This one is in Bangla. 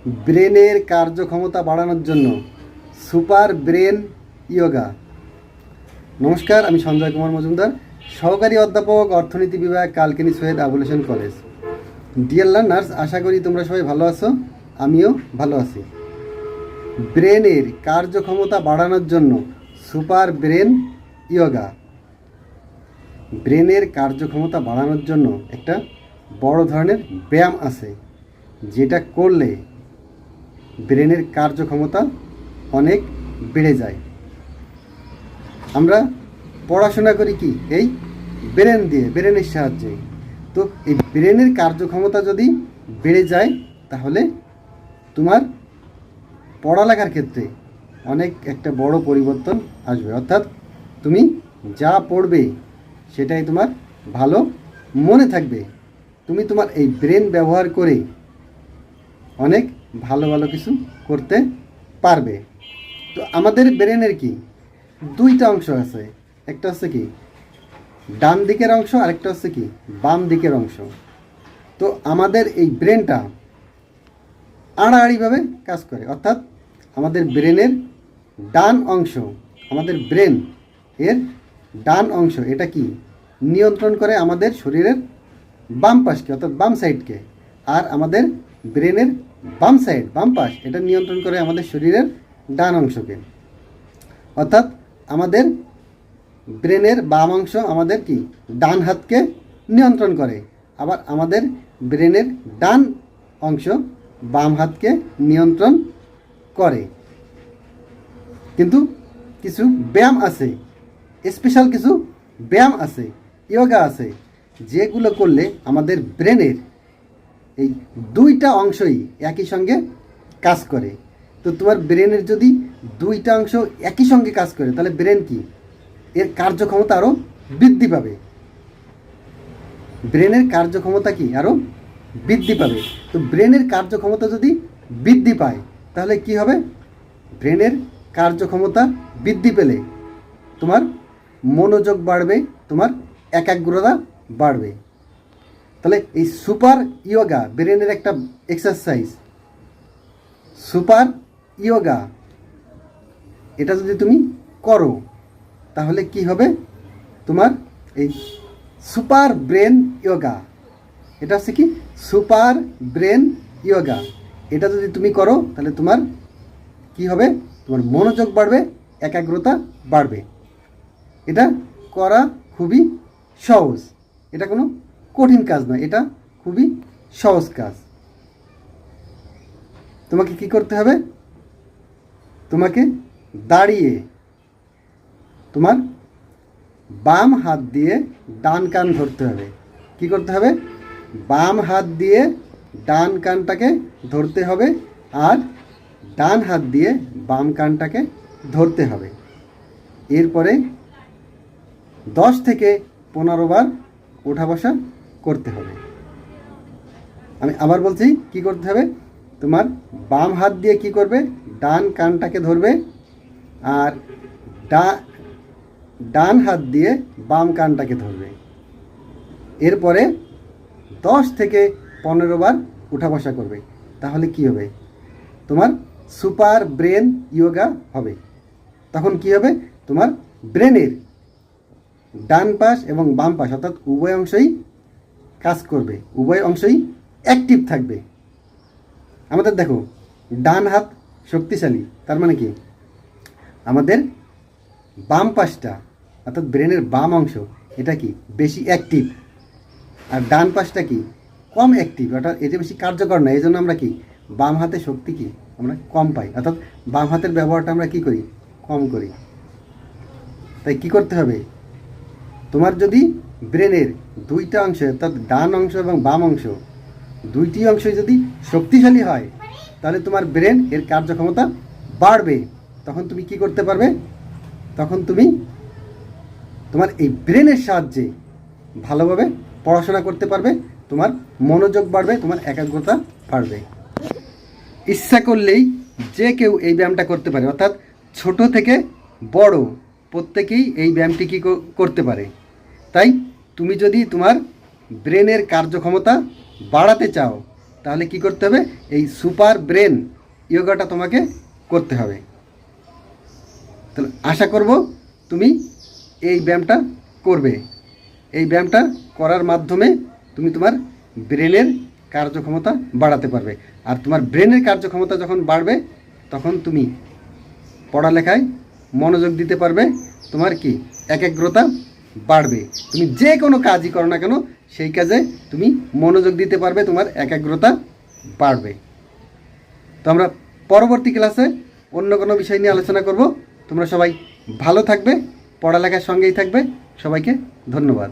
ব্রেনের কার্যক্ষমতা বাড়ানোর জন্য সুপার ব্রেন ইয়োগা। নমস্কার, আমি সঞ্জয় কুমার মজুমদার, সহকারী অধ্যাপক, অর্থনীতি বিভাগ, Kalkini Syed Abul Hossain college. Dear learners, আশা করি তোমরা সবাই ভালো আছো, আমিও ভালো আছি। ব্রেনের কার্যক্ষমতা বাড়ানোর জন্য সুপার ব্রেন ইয়োগা। ব্রেনের কার্যক্ষমতা বাড়ানোর জন্য একটা বড় ধরনের ব্যায়াম আছে, যেটা করলে ব্রেনের কার্যক্ষমতা অনেক বেড়ে যায়। আমরা পড়াশোনা করি কি এই ব্রেন দিয়ে, ব্রেনের সাহায্যে। তো এই ব্রেনের কার্যক্ষমতা যদি বেড়ে যায় তাহলে তোমার পড়ালেখার ক্ষেত্রে অনেক একটা বড় পরিবর্তন আসবে। অর্থাৎ তুমি যা পড়বে সেটাই তোমার ভালো মনে থাকবে। তুমি তোমার এই ব্রেন ব্যবহার করে অনেক ভালো ভালো কিছু করতে পারবে। তো আমাদের ব্রেনের কি দুইটা অংশ আছে, একটা হচ্ছে কি ডান দিকের অংশ, আরেকটা হচ্ছে কি বাম দিকের অংশ। তো আমাদের এই ব্রেনটা আড়াআড়িভাবে কাজ করে। অর্থাৎ আমাদের ব্রেনের ডান অংশ, আমাদের ব্রেন এর ডান অংশ এটা কি নিয়ন্ত্রণ করে আমাদের শরীরের বাম পাশকে, অর্থাৎ বাম সাইডকে। আর আমাদের ব্রেনের বাম সাইড, বাম পাশ, এটা নিয়ন্ত্রণ করে আমাদের শরীরের ডান অংশকে। অর্থাৎ আমাদের ব্রেনের বাম অংশ আমাদের কি ডান হাতকে নিয়ন্ত্রণ করে, আবার আমাদের ব্রেনের ডান অংশ বাম হাতকে নিয়ন্ত্রণ করে। কিন্তু কিছু ব্যায়াম আছে, স্পেশাল কিছু ব্যায়াম আছে, ইয়োগা আছে, যেগুলো করলে আমাদের ব্রেনের এই দুইটা অংশই একই সঙ্গে কাজ করে। তো তোমার ব্রেনের যদি দুইটা অংশ একই সঙ্গে কাজ করে তাহলে ব্রেন কি এর কার্যক্ষমতা আরও বৃদ্ধি পাবে। ব্রেনের কার্যক্ষমতা কি আরও বৃদ্ধি পাবে। তো ব্রেনের কার্যক্ষমতা যদি বৃদ্ধি পায় তাহলে কি হবে? ব্রেনের কার্যক্ষমতা বৃদ্ধি পেলে তোমার মনোযোগ বাড়বে, তোমার একাগ্রতা বাড়বে। তাহলে এই সুপার ইয়োগা ব্রেনের একটা এক্সারসাইজ, সুপার ইয়োগা, এটা যদি তুমি করো তাহলে কি হবে? তোমার এই সুপার ব্রেন ইয়োগা, এটা হচ্ছে কি সুপার ব্রেন ইয়োগা, এটা যদি তুমি করো তাহলে তোমার কি হবে? তোমার মনোযোগ বাড়বে, একাগ্রতা বাড়বে। এটা করা খুবই সহজ, এটা কোনো কঠিন কাজ নয়, এটা খুবই সহজ কাজ। তোমাকে কি করতে হবে? তোমাকে দাঁড়িয়ে তোমার বাম হাত দিয়ে ডান কান ধরতে হবে। কি করতে হবে? বাম হাত দিয়ে ডান কানটাকে ধরতে হবে, আর ডান হাত দিয়ে বাম কানটাকে ধরতে হবে। এরপরে 10 থেকে 15 বার ওঠা বসা করতে হবে। আমি আবার বলছি, কি করতে হবে? তোমার বাম হাত দিয়ে কি করবে? ডান কানটাকে ধরবে, আর ডান হাত দিয়ে বাম কানটাকে ধরবে। এরপরে 10 থেকে 15 বার উঠা বসা করবে। তাহলে কি হবে? তোমার সুপার ব্রেন ইয়োগা হবে। তখন কি হবে? তোমার ব্রেনের ডান পাশ এবং বাম পাশ, অর্থাৎ উভয় অংশই কাজ করবে, উভয় অংশই অ্যাক্টিভ থাকবে। আমাদের দেখো ডান হাত শক্তিশালী, তার মানে কি আমাদের বাম পাশটা, অর্থাৎ ব্রেনের বাম অংশ, এটা কি বেশি অ্যাক্টিভ, আর ডান পাশটা কি কম অ্যাক্টিভ, অর্থাৎ এটা বেশি কার্যকর না। এই জন্য আমরা কি বাম হাতে শক্তি কি আমরা কম পাই, অর্থাৎ বাম হাতের ব্যবহারটা আমরা কি করি? কম করি। তাই কি করতে হবে? তোমার যদি ব্রেনের দুইটা অংশ, অর্থাৎ ডান অংশ এবং বাম অংশ, দুইটি অংশই যদি শক্তিশালী হয় তাহলে তোমার ব্রেন এর কার্যক্ষমতা বাড়বে। তখন তুমি কি করতে পারবে? তখন তুমি তোমার এই ব্রেনের সাহায্যে ভালোভাবে পড়াশোনা করতে পারবে, তোমার মনোযোগ বাড়বে, তোমার একাগ্রতা বাড়বে। ইচ্ছা করলেই যে কেউ এই ব্যায়ামটা করতে পারে, অর্থাৎ ছোট থেকে বড় প্রত্যেকেই এই ব্যায়ামটি কি করতে পারে। তাই তুমি যদি তোমার ব্রেনের কার্যক্ষমতা বাড়াতে চাও তাহলে কি করতে হবে? এই সুপার ব্রেন যোগাটা তোমাকে করতে হবে। তাহলে আশা করব তুমি এই ব্যায়ামটা করবে। এই ব্যায়ামটা করার মাধ্যমে তুমি তোমার ব্রেনের কার্যক্ষমতা বাড়াতে পারবে। আর তোমার ব্রেনের কার্যক্ষমতা যখন বাড়বে তখন তুমি পড়ালেখায় মনোযোগ দিতে পারবে, তোমার কি একাগ্রতা বাড়বে। তুমি যে কোনো কাজই করো না কেন সেই কাজে তুমি মনোযোগ দিতে পারবে, তোমার একাগ্রতা বাড়বে। তো আমরা পরবর্তী ক্লাসে অন্য কোনো বিষয় নিয়ে আলোচনা করব। তোমরা সবাই ভালো থাকবে, পড়ালেখার সঙ্গেই থাকবে। সবাইকে ধন্যবাদ।